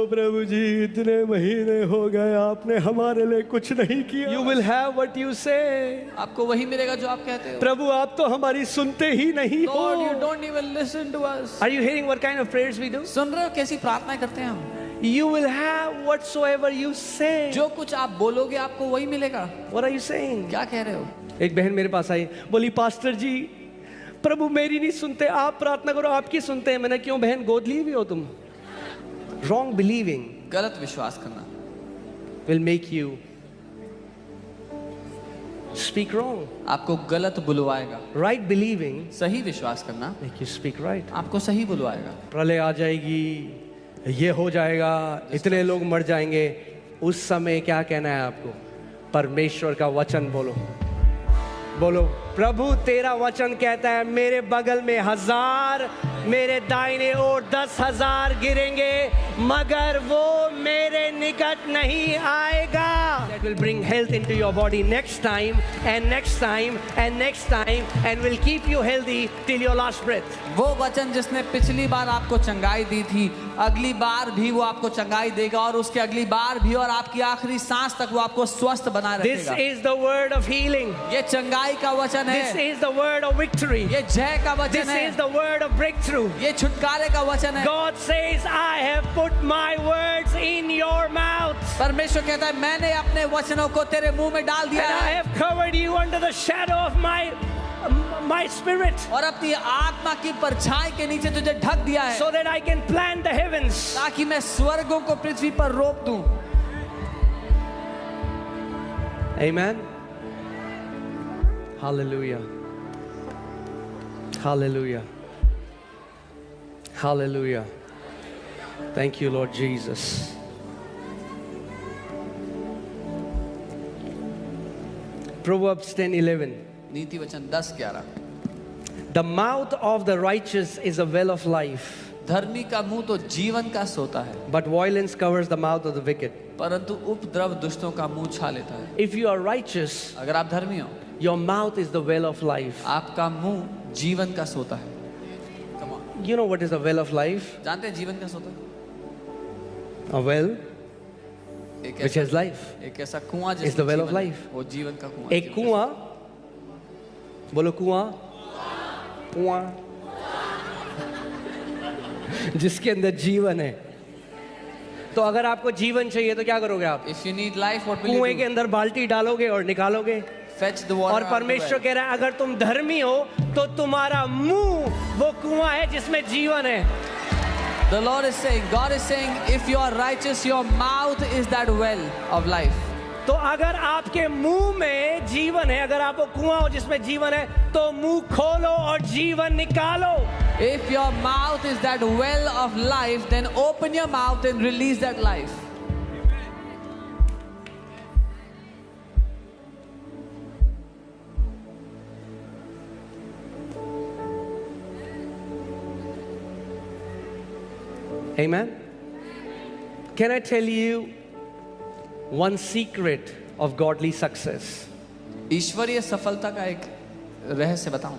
प्रभु जी इतने महीने हो गए आपने हमारे लिए कुछ नहीं किया। You will have what you say. आपको वही मिलेगा जो आप कहते हो। प्रभु आप तो हमारी सुनते ही नहीं हो। Lord, you don't even listen to us. Are you hearing what kind of prayers we do? सुन रहे हो कैसी प्रार्थनाएं करते हैं हम? You will have whatsoever you say. जो कुछ आप बोलोगे आपको वही मिलेगा। What are you saying? क्या कह रहे हो? एक बहन मेरे पास आई, बोली पास्टर जी प्रभु मेरी नहीं सुनते, आप प्रार्थना करो आपकी सुनते हैं। मैंने क्यों बहन गोद ली भी हो तुम? Wrong believing गलत विश्वास करना will make you speak wrong. आपको गलत बुलवाएगा। Right believing सही विश्वास करना make you speak right. आपको सही बुलवाएगा। प्रलय आ जाएगी, ये हो जाएगा, इतने लोग मर जाएंगे, उस समय क्या कहना है आपको? परमेश्वर का वचन बोलो। बोलो, प्रभु तेरा वचन कहता है मेरे बगल में 1000, मेरे दाहिने ओर 10,000 गिरेंगे मगर वो मेरे निकट नहीं आएगा। That will bring health into your body next time and next time and next time and will keep you healthy till your last breath. वो वचन जिसने पिछली बार आपको चंगाई दी थी, अगली बार भी वो आपको चंगाई देगा और उसके अगली बार भी और आपकी आखिरी सांस तक वो आपको स्वस्थ बनाए This रखेगा। is the word of healing. ये चंगाई का वचन This है। is the word of victory. ये जय का वचन This है। is the word of breakthrough. ये छुटकारे का वचन है। God says, I have put my words in your mouth. परमेश्वर कहता है मैंने अपने वचनों को तेरे मुंह में डाल And दिया I है have covered you under the shadow of my spirit और अपनी आत्मा की परछाई के नीचे तुझे ढक दिया है so that I can plant the heavens. ताकि मैं स्वर्गों को पृथ्वी पर रोप दूं। Amen. Hallelujah. Hallelujah. Hallelujah. Thank you, Lord Jesus. Proverbs 10:11. नीति वचन 10:11। The mouth of the righteous is a well of life, धर्मी का मुंह तो जीवन का सोता है but violence covers the mouth of the wicked. परंतु उपद्रव दुष्टों का मुंह छा लेता है। If you are righteous, अगर आप धर्मी हो, your mouth is the well of life. आपका मुंह जीवन का सोता है। Come on. You know what is a well of life? जानते हैं जीवन का सोता? A well एक which ऐसा has life. एक ऐसा कुआं It's the well of जीवन है, life. वो जीवन का कुआं। एक कुआं, बोलो कुआं, कुआं जिसके अंदर जीवन है। तो अगर आपको जीवन चाहिए तो क्या करोगे आप? If you need life, what will you कुएं के do? अंदर बाल्टी डालोगे और निकालोगे। Fetch the water और out of the परमेश्वर well. कह रहा है अगर तुम धर्मी हो तो तुम्हारा मुंह वो कुआं है जिसमें जीवन है। The Lord is saying, God is saying, if you are righteous, your mouth is that well of life. तो अगर आपके मुंह में जीवन है, अगर आपको कुआं हो जिसमें जीवन है, तो मुंह खोलो और जीवन निकालो। If your mouth is that well of life, then open your mouth and release that life. Amen. Can I tell you one secret of godly success? ईश्वरीय सफलता का एक रहस्य बताऊं।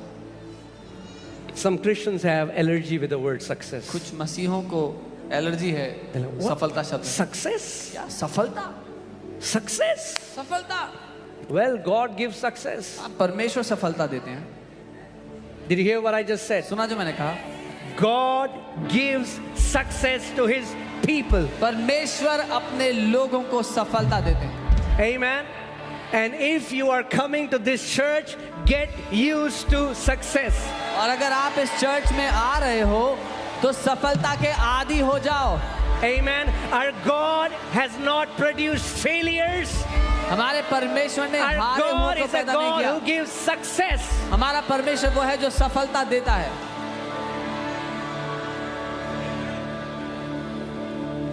Some Christians have allergy with the word success. कुछ मसीहों को allergy है What? सफलता शब्द से। Success? क्या सफलता? Success? सफलता? Well, God gives success. आप परमेश्वर सफलता देते हैं। Did you hear what I just said? सुना जो मैंने कहा? God gives success to His people. परमेश्वर अपने लोगों को सफलता देते हैं। Amen. And if you are coming to this church, get used to success. और अगर आप इस चर्च में आ रहे हो तो सफलता के आदी हो जाओ। Amen. Our God has not produced failures. हमारे परमेश्वर ने Our हारे हुओं God को is a पैदा नहीं God किया। who gives success. हमारा परमेश्वर वो है जो सफलता देता है।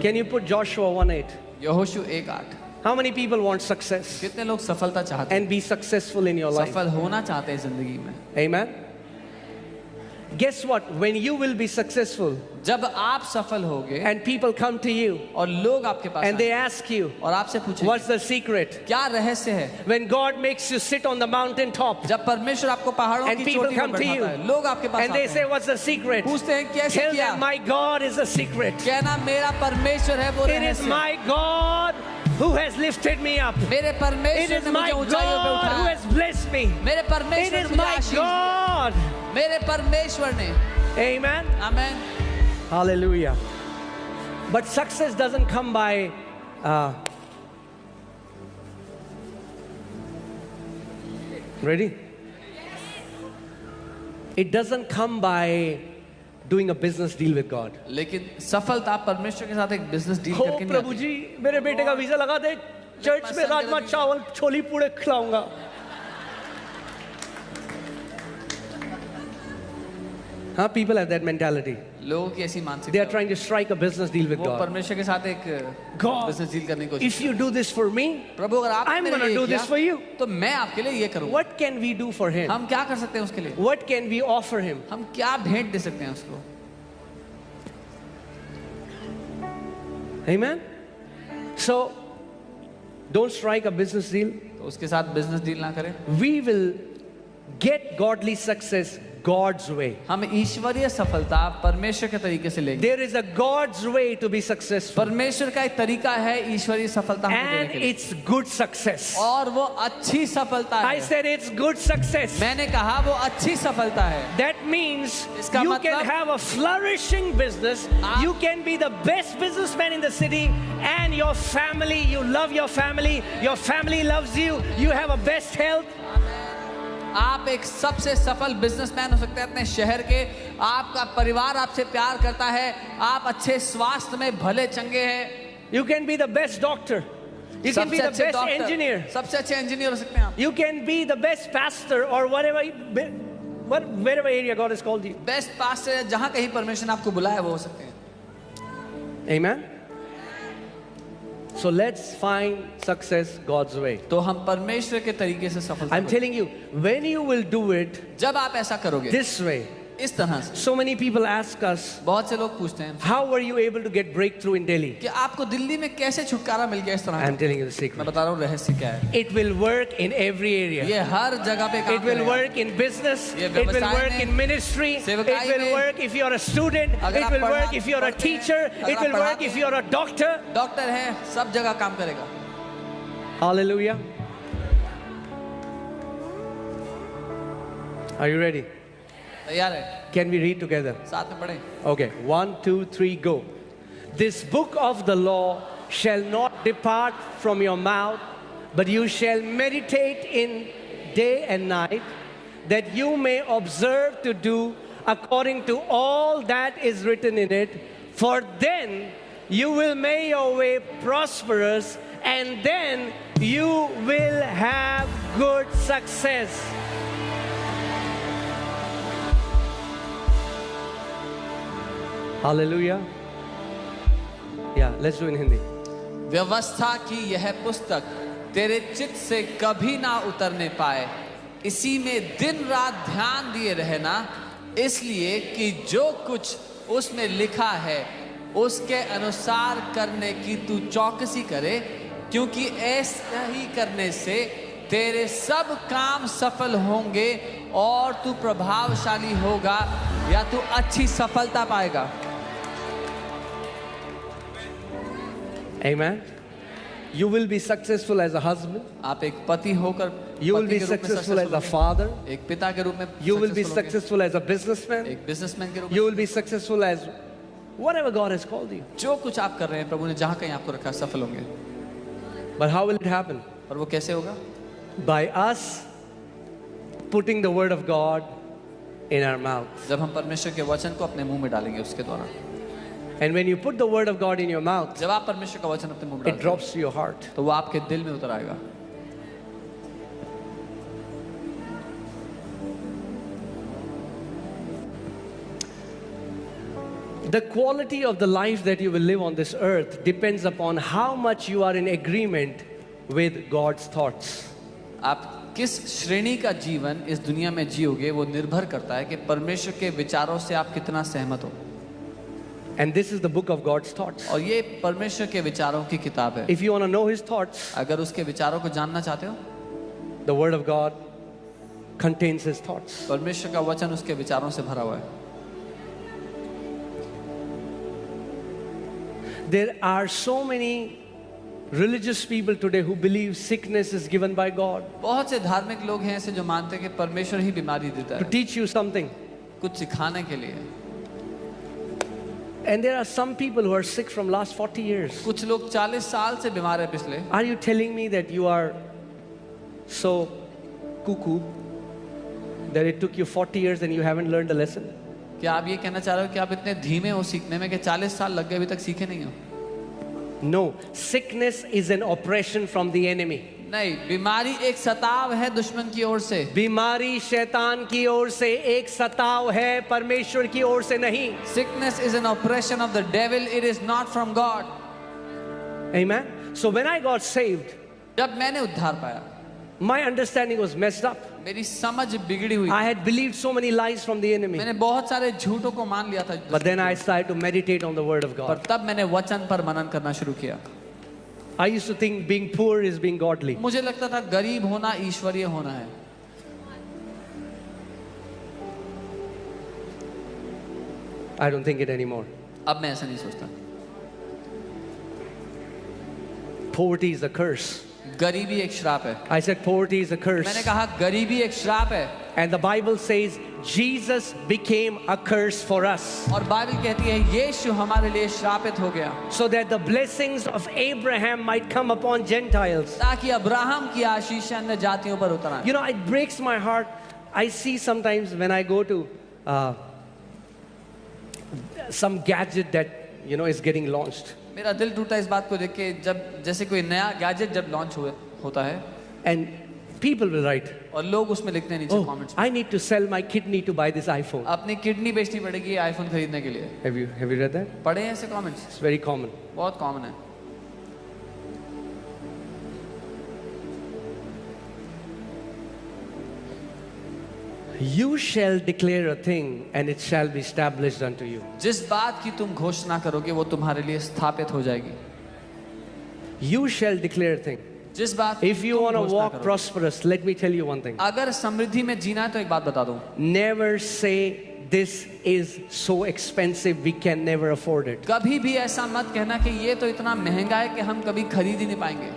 Can you put Joshua 1:8? यहोशू 1:8। How many people want success कितने लोग सफलता चाहते हैं? and be successful in your life? सफल होना चाहते हैं जिंदगी में। Amen. guess what? When you will be successful जब आप सफल होगे and people come to you और लोग आपके पास and they आएंगे ask you, और आपसे पूछेंगे what's the secret? क्या रहस्य है, When God makes you sit on the mountain top जब परमेश्वर आपको पहाड़ों and की people चोटी पर come to you बैठाता है, लोग आपके पास and they आते say, हैं, what's the secret? पूछते हैं कैसे Tell किया, them, my God is the secret. कहना मेरा परमेश्वर है वो It is रहस्य, my God who has lifted me up. मेरे It परमेश्वर is ने my मुझे ऊंचाइयों पे God who उठाया, has blessed me. मेरे It परमेश्वर is ने मुझे my आशीष God. दी, मेरे परमेश्वर ने, Amen. Amen. Hallelujah. But success doesn't come by ready? It doesn't come by doing a business deal with God. लेकिन सफलता परमेश्वर के साथ एक बिजनेस डील हो करके नहीं प्रभु आती। जी मेरे बेटे का वीजा लगा दे, चर्च में राजमा चावल छोली पूड़े खिलाऊंगा. Huh? People have that mentality. लोगों की ऐसी They are मानसिकता, trying to strike a business deal with वो God. परमेश्वर के साथ एक God, बिजनेस डील करने की कोशिश if you do this for me, प्रभु अगर आप I'm मेरे gonna लिए do this for you. किया तो मैं आपके लिए ये करूँगा। What can we do for him? हम क्या कर सकते हैं उसके लिए, What can we offer him? हम क्या भेंट दे सकते हैं उसको। Amen? So, don't strike a business deal. तो उसके साथ बिजनेस डील ना करें। We will get godly success God's way. हम ईश्वरीय सफलता परमेश्वर के तरीके से लेंगे। There is a God's way to be successful. परमेश्वर का एक तरीका है ईश्वरीय सफलता हमें देने And के लिए, it's good success. और वो अच्छी सफलता I है। said it's good success. मैंने कहा वो अच्छी सफलता है। That means इसका you can मतलब- have a flourishing business. आप- You can be the best businessman in the city, and your family, you love your family loves you, you have a best health. आप एक सबसे सफल businessman हो सकते हैं अपने शहर के, आपका परिवार आपसे प्यार करता है, आप अच्छे स्वास्थ्य में भले चंगे हैं, You can be the best doctor. You can be सबसे the अच्छे best डॉक्टर, engineer. सबसे अच्छे इंजीनियर हो सकते हैं आप, You can be the best pastor or wherever area God has called you. Best पास से जहां कहीं परमेश्वर ने आपको बुलाया वो हो सकते हैं। Amen. So let's find success God's way. तो हम परमेश्वर के तरीके से सफलता I'm को- telling you, when you will do it जब आप ऐसा करोगे this way, इस तरह से, so many people ask us, बहुत से लोग पूछते हैं how were you able to get breakthrough in Delhi? कि आपको दिल्ली में कैसे छुटकारा मिल गया इस तरह I'm से। telling you the मैं secret. बता रहा हूँ रहस्य क्या है। It will work in every area. ये हर जगह पे काम It will करेगा। work in business. ये It will व्यवसाय work में, in ministry. It सेवकाई will में, work if you're a student. अगर It आप will work पढ़ा- if you're a पढ़ते हैं, teacher. अगर It आप will work पढ़ाते if हैं, you're a doctor. डॉक्टर है, सब जगह काम करेगा। Hallelujah. Are you ready? तैयार है, Can we read together? साथ में पढ़ें। Okay, 1, 2, 3, go. This book of the law shall not depart from your mouth, but you shall meditate in day and night, that you may observe to do according to all that is written in it. For then you will make your way prosperous, and then you will have good success. Hallelujah. Yeah, let's do it in Hindi. व्यवस्था की यह पुस्तक तेरे चित्त से कभी ना उतरने पाए, इसी में दिन रात ध्यान दिए रहना, इसलिए कि जो कुछ उसमें लिखा है उसके अनुसार करने की तू चौकसी करे, क्योंकि ऐसा ही करने से तेरे सब काम सफल होंगे और तू प्रभावशाली होगा या तू अच्छी सफलता पाएगा। Amen. You will be successful as a husband. आप एक पति होकर You will पति be के रूप में successful as a successful father. होंगे, एक पिता के रूप में You will be successful होंगे, successful as a businessman. एक बिजनेसमैन के रूप में, You will be successful as whatever God has called you. जो कुछ आप कर रहे हैं प्रभु ने जहाँ कहीं आपको रखा सफल होंगे। But how will it happen? और वो कैसे होगा? By us putting the word of God in our mouth. जब हम परमेश्वर के वचन को अपने मुंह में डालेंगे उसके द्वारा। And when you put the word of God in your mouth, जब आप परमेश्वर का वचन अपने मुंह में it डालते हैं, drops to your heart. तो वो आपके दिल में उतर आएगा। The quality of the life that you will live on this earth depends upon how much you are in agreement with God's thoughts. आप किस श्रेणी का जीवन इस दुनिया में जियोगे वो निर्भर करता है कि परमेश्वर के विचारों से आप कितना सहमत हो। And this is the book of God's thoughts. और ये परमेश्वर के विचारों की किताब है। If you want to know his thoughts, अगर उसके विचारों को जानना चाहते हो, the word of God contains his thoughts. परमेश्वर का वचन उसके विचारों से भरा हुआ है। There are so many religious people today who believe sickness is given by God बहुत से धार्मिक लोग हैं ऐसे जो मानते हैं कि परमेश्वर ही बीमारी देता to है, teach you something. कुछ सिखाने के लिए। And there are some people who are sick from last 40 years. कुछ लोग 40 साल से बीमार है पिछले। Are you telling me that you are so cuckoo that it took you 40 years and you haven't learned a lesson? क्या आप ये कहना चाह रहे हो कि आप इतने धीमे हो सीखने में कि 40 साल लग गए अभी तक सीखे नहीं हो? No, sickness is an oppression from the enemy. नहीं, बीमारी एक सताव है दुश्मन की ओर से। बीमारी शैतान की ओर से एक सताव है, परमेश्वर की ओर से नहीं। Sickness is an oppression of the devil, it is not from God. Amen. So when I got saved, जब मैंने उद्धार पाया, my understanding was messed up. मेरी समझ बिगड़ी हुई। I had believed so many lies from the enemy. मैंने बहुत सारे झूठों को मान लिया था। But then I started to meditate on the word of पर God. तब मैंने वचन पर मनन करना शुरू किया। I used to think being poor is being godly. मुझे लगता था गरीब होना ईश्वरीय होना है। I don't think it anymore. अब मैं ऐसा नहीं सोचता। Poverty is a curse. गरीबी एक श्राप है। I said poverty is a curse. मैंने कहा गरीबी एक श्राप है। And the Bible says Jesus became a curse for us. और बाइबल कहती है यीशु हमारे लिए श्रापित हो गया So that the blessings of Abraham might come upon Gentiles. ताकि अब्राहम की आशीष अन्य जातियों पर उतर आए। You know, it breaks my heart. I see sometimes when I go to some gadget that, you know, is getting launched. मेरा दिल टूटा इस बात को देख के जब जैसे कोई नया गैजेट जब लॉन्च होता है And people will write, और लोग उसमें लिखते हैं नीचे oh, comments I need to sell my kidney to buy this iPhone. अपनी किडनी बेचनी पड़ेगी आईफोन खरीदने के लिए। Have you read that? पढ़े हैं ऐसे कमेंट्स? It's very common. बहुत कॉमन है। You shall declare a thing and it shall be established unto you. जिस बात की तुम घोषणा करोगे वो तुम्हारे लिए स्थापित हो जाएगी। You shall declare a thing. जिस बात की If you तुम want to घोषणा walk करोगे। prosperous, let me tell you one thing. अगर समृद्धि में जीना है तो एक बात बता दूं, Never say this is so expensive we can never afford it. कभी भी ऐसा मत कहना कि ये तो इतना महंगा है कि हम कभी खरीद ही नहीं पाएंगे।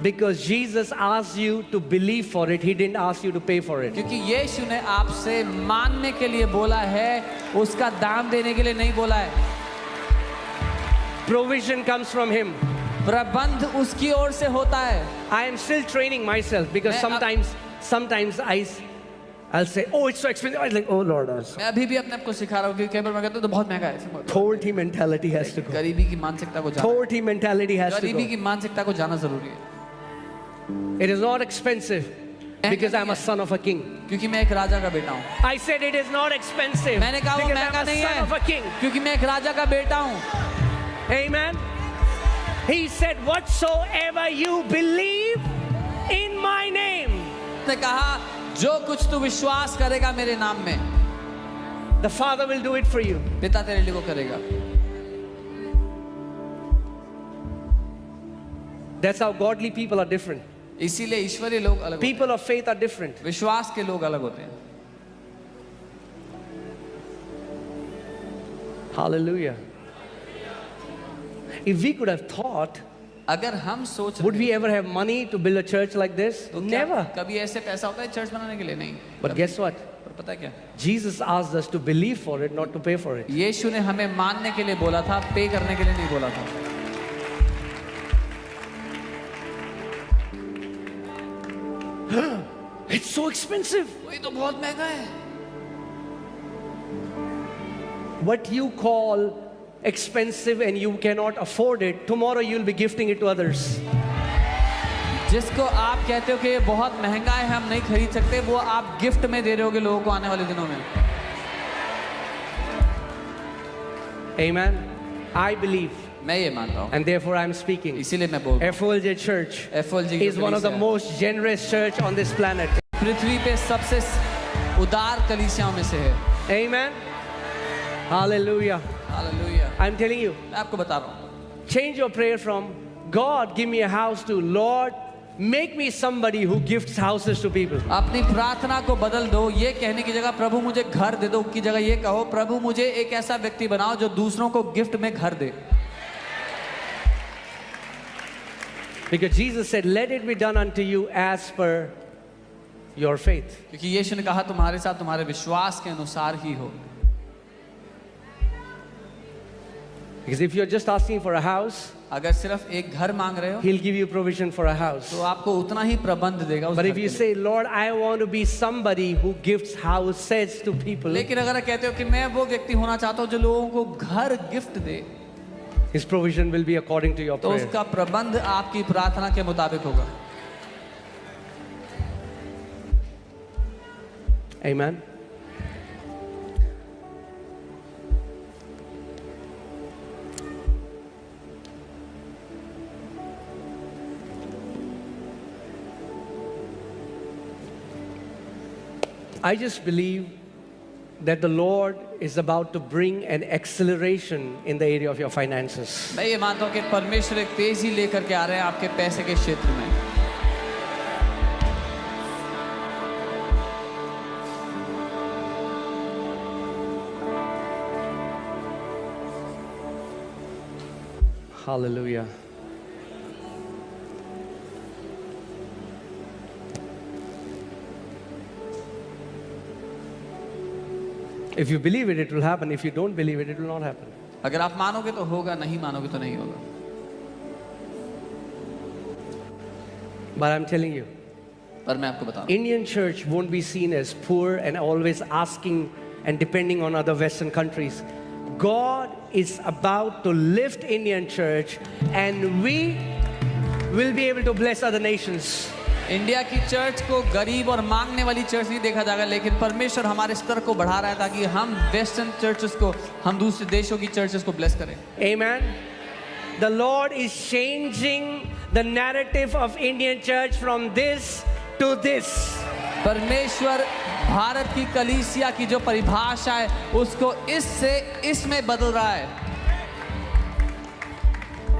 Because Jesus asked you to believe for it, He didn't ask you to pay for it. क्योंकि यीशु ने आपसे मानने के लिए बोला है, उसका दाम देने के लिए नहीं बोला है। Provision comes from Him. प्रबंध उसकी ओर से होता है। I am still training myself because sometimes I'll say, oh, it's so expensive. I was like, oh Lord. मैं अभी भी अपने आप को सिखा रहा हूँ कि कई बार मैं कहता हूँ तो बहुत महंगा है। Poverty mentality has to go. गरीबी की मानसिकता को जाना, Poverty mentality has to गरीबी go. की मानसिकता को जाना जरूरी है। It is not expensive because I'm a son of a king. क्योंकि मैं एक राजा का बेटा हूँ। I said it is not expensive मैंने कहा वो because महंगा I'm a नहीं son of a है king. क्योंकि मैं एक राजा का बेटा हूँ। Amen. He said, whatsoever you believe in my name. उसने कहा जो कुछ तू विश्वास करेगा मेरे नाम में, The Father will do it for you. पिता तेरे लिए वो करेगा। That's how godly people are different. इसीलिए ईश्वरीय लोग अलग होते People of faith are different. हैं, विश्वास के लोग अलग होते हैं। Hallelujah. If we could have thought, अगर हम सोच would we ever have money to build a church like this? तो क्या Never. कभी ऐसे पैसा होता है चर्च बनाने के लिए? नहीं। But guess what? पर पता है क्या, Jesus asked us to believe for it, not to pay for it. यीशु ने हमें मानने के लिए बोला था, पे करने के लिए नहीं बोला था। It's so expensive. ये तो बहुत महंगा है। What you call expensive and you cannot afford it, tomorrow you'll be gifting it to others. जिसको आप कहते हो कि ये बहुत महंगा है हम नहीं खरीद सकते, वो आप गिफ्ट में दे रहे होगे लोगों को आने वाले दिनों में। Amen. I believe मैं ये मानता हूँ, and therefore I'm speaking. इसीलिए मैं बोल रहा FOLJ Church हूँ। FOLG की is one of the कलीसिया most generous church on this planet. पृथ्वी पे सबसे उदार कलीसियाओं में से है। Amen. Hallelujah. Hallelujah. I'm telling you, मैं आपको बता रहा हूँ, change your prayer from God, give me a house, to Lord, make me somebody who gifts houses to people. अपनी प्रार्थना को बदल दो। ये कहने की जगह प्रभु मुझे घर दे दो की जगह ये कहो, प्रभु मुझे एक ऐसा व्यक्ति बनाओ जो दूसरों को गिफ्ट में घर दे। Because Jesus said, let it be done unto you as per your faith. क्योंकि यीशु ने कहा तुम्हारे साथ तुम्हारे विश्वास के अनुसार ही हो। Because if you're just asking for a house, अगर सिर्फ एक घर मांग रहे हो He'll give you provision for a house. तो आपको उतना ही प्रबंध देगा उस But घर if के you लिए। say, Lord, I want to be somebody who gives houses to people, लेकिन अगर आप कहते हो कि मैं वो व्यक्ति होना चाहता हूँ जो लोगों को घर gift they, His provision will be according to your तो prayer. उसका प्रबंध आपकी प्रार्थना के मुताबिक होगा। Amen. I just believe that the Lord is about to bring an acceleration in the area of your finances. मैं ये मानता हूँ कि परमेश्वर एक तेजी लेकर के आ रहे हैं आपके पैसे के क्षेत्र में। Hallelujah. If you believe it, it will happen. If you don't believe it, it will not happen. अगर आप मानोगे तो होगा, नहीं मानोगे तो नहीं होगा। But I'm telling you, पर मैं आपको बता रहा हूँ, Indian church won't be seen as poor and always asking and depending on other Western countries. God is about to lift Indian church and we will be able to bless other nations. India की church को गरीब और मांगने वाली church नहीं देखा जाएगा, लेकिन परमेश्वर हमारे स्तर को बढ़ा रहा है ताकि हम वेस्टर्न चर्चेस को, हम दूसरे देशों की चर्चेस को ब्लेस करें। Amen. The Lord is changing the narrative of Indian church from this to this. परमेश्वर भारत की कलीसिया की जो परिभाषा है उसको इससे इसमें बदल रहा है।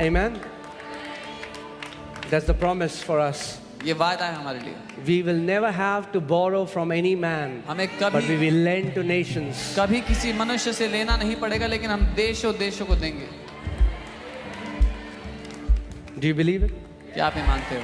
Amen. That's the promise for us. ये वायदा है हमारे लिए। We will never have to borrow from any man, हमें but we कभी will lend to nations. कभी किसी मनुष्य से लेना नहीं पड़ेगा, लेकिन हम देशों देशों को देंगे। Do you believe it? क्या आप ये मानते हो?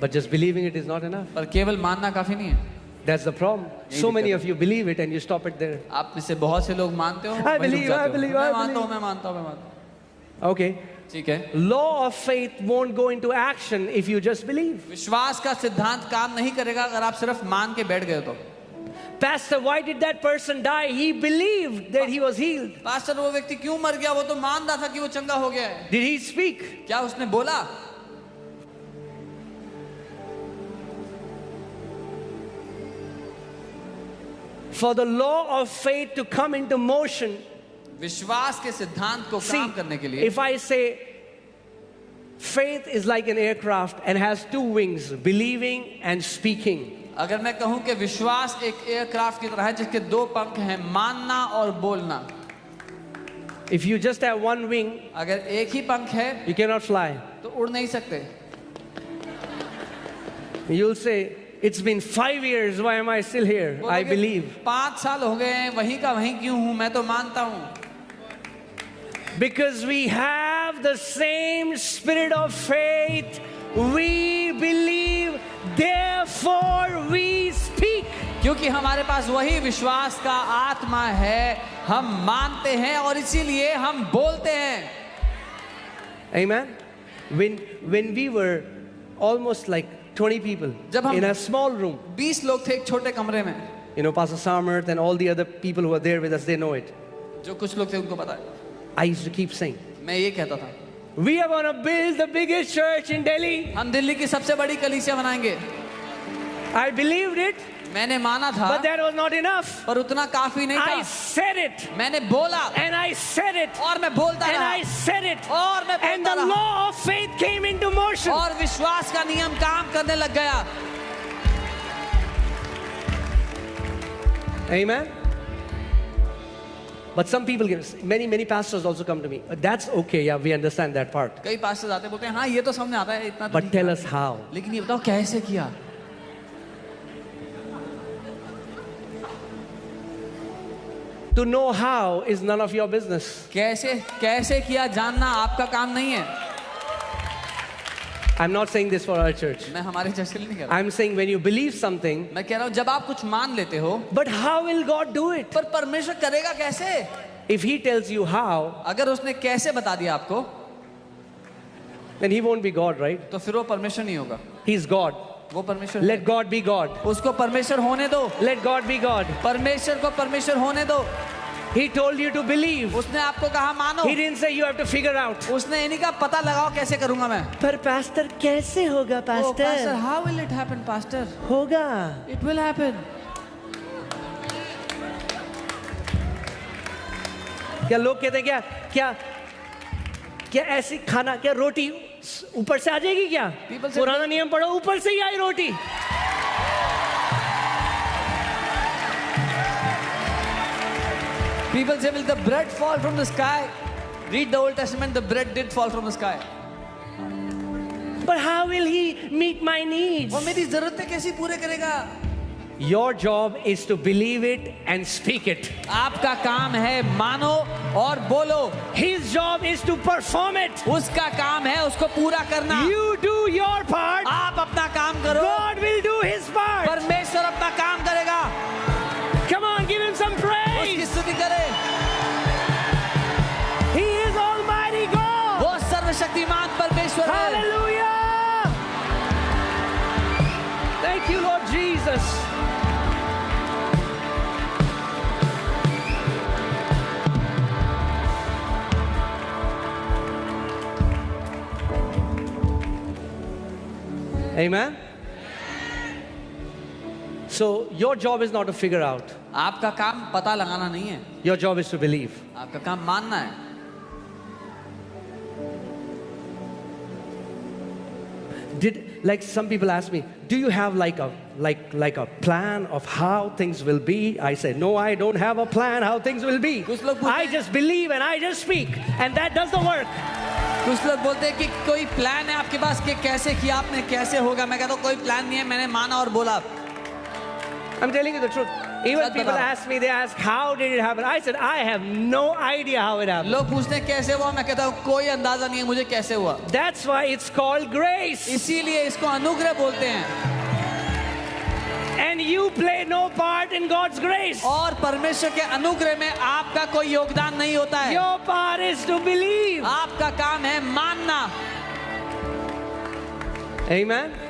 But just believing it is not enough. पर केवल मानना काफी नहीं है। That's the problem. So many of you believe it and you stop it there. आप में से बहुत से लोग मानते हो, I वहीं रुक believe, जाते I हो। believe, मैं I मानता हूँ, believe. मैं मानता हूँ, मैं मानता हूँ। Okay. ठीक है। Law of faith won't go into action if you just believe. विश्वास का सिद्धांत काम नहीं करेगा अगर आप सिर्फ मान के बैठ गए तो। Pastor, why did that person die? He believed that he was healed. Pastor, वो व्यक्ति क्यों मर गया? वो तो मान रहा था कि वो चंगा हो गया है। Did he speak? क्या उसने बोला? For the law of faith to come into motion, विश्वास के सिद्धांत को see, काम करने के लिए if I say faith is like an aircraft and has two wings, believing and speaking. अगर मैं कहूं कि विश्वास एक एयरक्राफ्ट की तरह है जिसके दो पंख हैं, मानना और बोलना। If you just have one wing, अगर एक ही पंख है you cannot fly. तो उड़ नहीं सकते। You'll say, it's been 5 years, why am I still here? I बोलोगे, believe. 5 साल हो गए हैं, वहीं का वहीं क्यों हूं? मैं तो मानता हूं। Because we have the same spirit of faith, we believe, therefore we speak. क्योंकि हमारे पास वही विश्वास का आत्मा है, हम मानते हैं और इसीलिए हम बोलते हैं। Amen. When we were almost like 20 people जब हम in a small room, 20 लोग थे एक छोटे कमरे में। you know, Pastor Samarth and all the other people who are there with us, they know it. जो कुछ लोग थे उनको पता है। I used to keep saying, मैं ये कहता था, we are going to build the biggest church in Delhi. हम दिल्ली की सबसे बड़ी कलीसिया बनाएंगे। I believed it. मैंने माना था, but that was not enough. पर उतना काफी नहीं I था। said it, मैंने बोला and I said it, और मैं बोलता and रहा I said it, और मैं and बोलता the रहा law of faith came into motion. और विश्वास का नियम काम करने लग गया। Amen. But some people, many pastors also come to me. That's okay, yeah, we understand that part. कई पास्टर आते बोलते हैं हाँ ये तो समझ में आता है, इतना तो But ठीक tell है। us how. लेकिन ये बताओ कैसे किया। To know how is none of your business. कैसे कैसे किया जानना आपका काम नहीं है। I'm not saying this for our church. मैं हमारे चर्च के लिए नहीं कह रहा। I'm saying when you believe something, मैं कह रहा हूँ जब आप कुछ मान लेते हो, but how will God do it? पर परमेश्वर करेगा कैसे? If He tells you how, अगर उसने कैसे बता दिया आपको, then He won't be God, right? तो फिर वो परमेश्वर नहीं होगा। He's God. वो परमेश्वर Let God be God. उसको परमेश्वर होने दो। Let God be God. परमेश्वर को परमेश्वर होने दो। He told you to believe. उसने आपको कहा मानो। He didn't say you have to figure out. उसने इन्हीं का पता लगाओ कैसे करूंगा मैं। पर pastor कैसे होगा Oh, pastor, pastor? how will it happen, pastor? होगा. It will happen. क्या लोग कहते हैं क्या क्या क्या ऐसी खाना क्या रोटी ऊपर से आ जाएगी क्या? People say- पुराना नियम पढ़ो ऊपर से ही आई रोटी. People say, will the bread fall from the sky? Read the Old Testament, the bread did fall from the sky. But how will He meet my needs? वो मेरी जरूरतें कैसी पूरे करेगा? Your job is to believe it and speak it. आपका काम है मानो और बोलो। His job is to perform it. उसका काम है उसको पूरा करना। You do your part. आप अपना काम करो, God will do His part. परमेश्वर अपना काम करेगा। Come on, give Him some उसकी praise. स्तुति करे। He is Almighty God. वो सर्वशक्तिमान परमेश्वर है। Hallelujah. Thank you, Lord Jesus. Amen. So your job is not to figure out. आपका काम पता लगाना नहीं है, Your job is to believe. आपका काम मानना है। Like some people ask me, do you have like a plan of how things will be? I say, no, I don't have a plan how things will be. कुछ लोग पूछते I हैं- just believe and I just speak, and that does the work. कुछ लोग बोलते हैं कि कोई प्लान है आपके पास कि कैसे किया आपने, कैसे होगा। मैं कहता हूँ कोई प्लान नहीं है, मैंने माना और बोला। I'm telling you the truth. Even such people बता। ask me, they ask, how did it happen? I said, I have no idea how it happened. लोग पूछते हैं कैसे हुआ, मैं कहता हूँ कोई अंदाजा नहीं है मुझे कैसे हुआ। That's why it's called grace. इसीलिए इसको अनुग्रह बोलते हैं। And you play no part in God's grace. और परमेश्वर के अनुग्रह में आपका कोई योगदान नहीं होता है। Your part is to believe. आपका काम है मानना। Amen.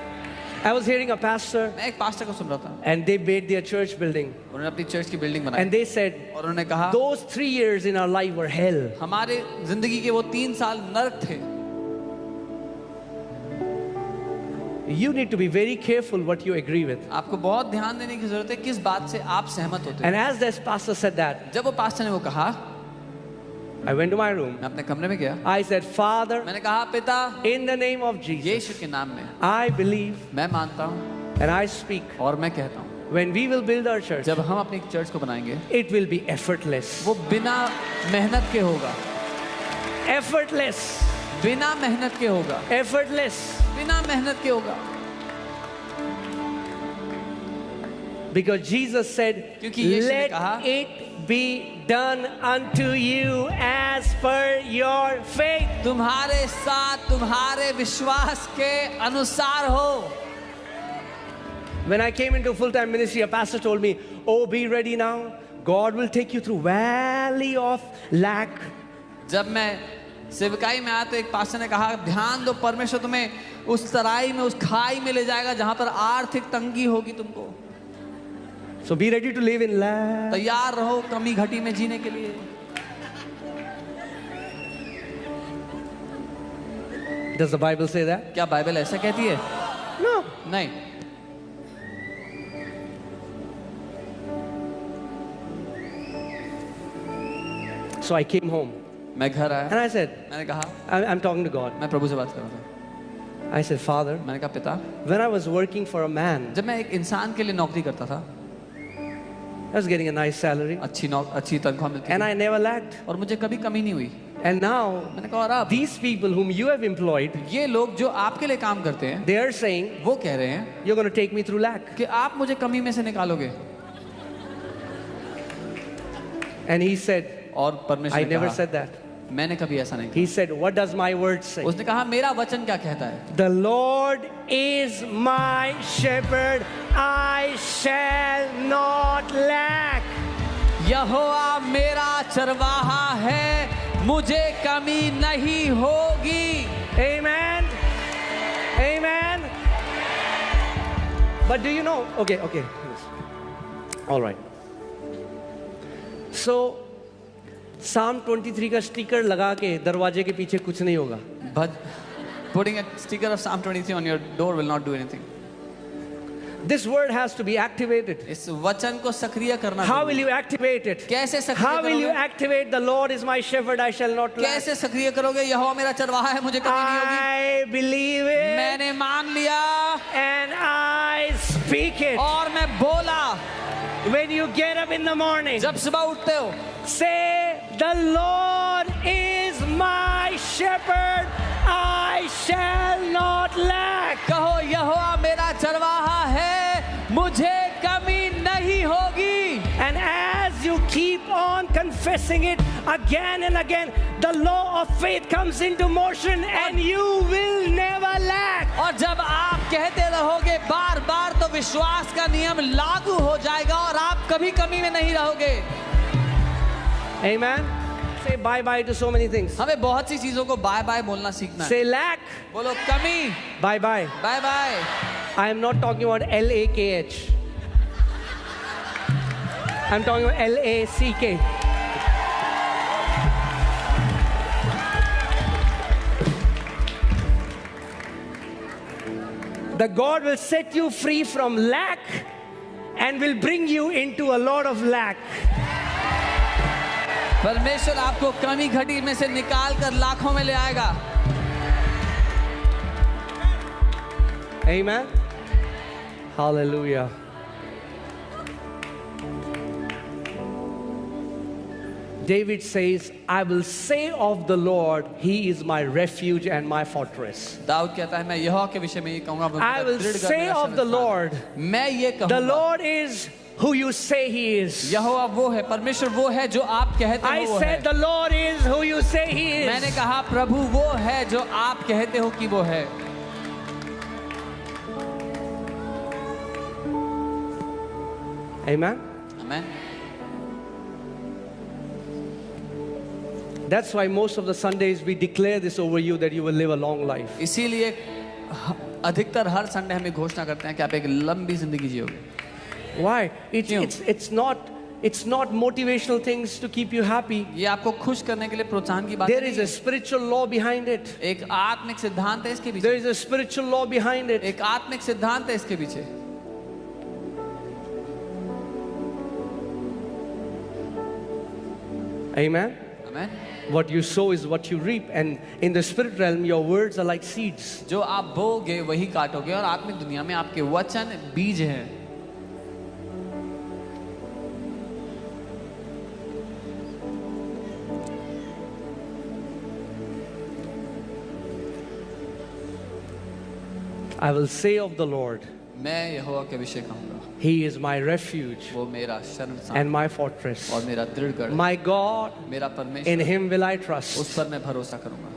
I was hearing a pastor, मैं एक पास्टर को सुन रहा था, and they made their church building. उन्होंने अपनी चर्च की बिल्डिंग बनाई And they said, और उन्होंने कहा those 3 years in our life were hell. हमारे जिंदगी के वो 3 साल नरक थे। You need to be very careful what you agree with. आपको बहुत ध्यान देने की जरूरत है किस बात से आप सहमत होते हैं। And as this pastor said that, जब वो पास्टर ने वो कहा, I went to my room. मैं अपने कमरे में गया, I said, Father, मैंने कहा पिता in the name of Jesus, यीशु के नाम में I believe मैं मानता हूँ and I speak. और मैं कहता हूँ When we will build our church, जब हम अपनी चर्च को बनाएंगे it will be effortless. वो बिना मेहनत के होगा, Effortless. बिना मेहनत के होगा, Effortless. बिना मेहनत के होगा। Because Jesus said, क्योंकि यीशु ने let कहा, it be done unto you as per your faith. तुम्हारे साथ तुम्हारे विश्वास के अनुसार हो। When I came into full-time ministry, a pastor told me, oh, be ready now. God will take you through valley of lack. जब मैं सेवकाई में आया तो एक पास्टर ने कहा ध्यान दो, परमेश्वर तुम्हें उस तराई में, उस खाई में ले जाएगा जहां पर आर्थिक तंगी होगी तुमको। So be ready to live in lack. तैयार रहो कमी घटी में जीने के लिए। Does the Bible say that? क्या बाइबल ऐसा कहती है? No. नहीं। So I came home मैं घर आया, and I said, मैंने कहा, I'm talking to God. मैं प्रभु से बात कर रहा था। I said, Father, मैंने कहा, पिता, when I was working for a man, जब मैं एक इंसान के लिए नौकरी करता था, I was getting a nice salary अच्छी तनख्वाह मिलती and थी I never lacked. और मुझे कभी कमी नहीं हुई। And now, मैंने कहा, और अब these people whom you have employed, ये लोग जो आपके लिए काम करते हैं, they are saying, वो कह रहे हैं you're going to take me through lack. कि आप मुझे कमी में से निकालोगे। And he said, और परमेश्वर I ने never कहा, said that. मैंने कभी ऐसा नहीं He said, what does my word say? कहा। उसने कहा, मेरा वचन क्या कहता है? The Lord is my shepherd, I shall not lack. यहोवा मेरा चरवाहा है, मुझे कमी नहीं होगी। Amen. Amen. But do you know? Okay. All right. So, Psalm 23 का स्टिकर लगा के दरवाजे के पीछे कुछ नहीं होगा. But putting a sticker of Psalm 23 on your door will not do anything. This word has to be activated. इस वचन को सक्रिय करना। How will you activate it? कैसे सक्रिय How will you करोगे? activate the Lord is my shepherd, I shall not lack? कैसे सक्रिय करोगे? यहोवा मेरा चरवाहा है, मुझे कमी नहीं होगी। I believe it मैंने मान लिया and I speak it. और मैं बोला। When you get up in the morning, जब सुबह उठते हो, say, the Lord is my shepherd, I shall not lack. कहो यहोवा मेरा चरवाहा है, मुझे कमी नहीं होगी। And as you keep on confessing it again and again, the law of faith comes into motion and you will never lack. और जब आप कहते रहोगे बार बार, तो विश्वास का नियम लागू हो जाएगा और आप कभी कमी में नहीं रहोगे। Amen. Say bye bye to so many things. हमें बहुत सी चीजों को बाय बाय बोलना सीखना है। Say lack, बोलो कमी, bye bye. Bye bye. I am not talking about LAKH. I'm talking about LACK. The God will set you free from lack and will bring you into a lot of lack. परमेश्वर आपको कमी घटी में से निकाल कर लाखों में ले आएगा। Amen. Hallelujah. David says, I will say of the Lord, He is my refuge and my fortress. Dawood कहता है, मैं यहोवा के विषय में ये कहूंगा, वो I मेरा will दृढ़ गढ़, say मेरा of the शरण स्थान। Lord, मैं ये the कहूंगा, Lord is who you say He is. यहोवा वो है, परमेश्वर वो है जो आप कहते I हो वो said है। the Lord is who you say He is. मैंने कहा प्रभु वो है जो आप कहते हो कि वो है। Amen. Amen. That's why most of the Sundays we declare this over you that you will live a long life. इसीलिए अधिकतर हर संडे हमें घोषणा करते हैं कि आप एक लंबी जिंदगी जियोगे। Why? क्यों? It's not motivational things to keep you happy. ये आपको खुश करने के लिए प्रोत्साहन की बात There नहीं is a है। spiritual law behind it. एक आत्मिक सिद्धांत है इसके There पीछे। is a spiritual law behind it. एक आत्मिक सिद्धांत है इसके पीछे। Amen. Amen. What you sow is what you reap, and in the spirit realm, your words are like seeds. जो आप बोगे वही काटोगे, और आत्मिक दुनिया में आपके वचन बीज हैं। I will say of the Lord, मैं यहोवा के विषय कहूंगा, He is my refuge वो मेरा शरण स्थान and my fortress. और मेरा दृढ़ गढ़, My God, मेरा in परमेश्वर, Him will I उस trust. पर मैं भरोसा करूंगा।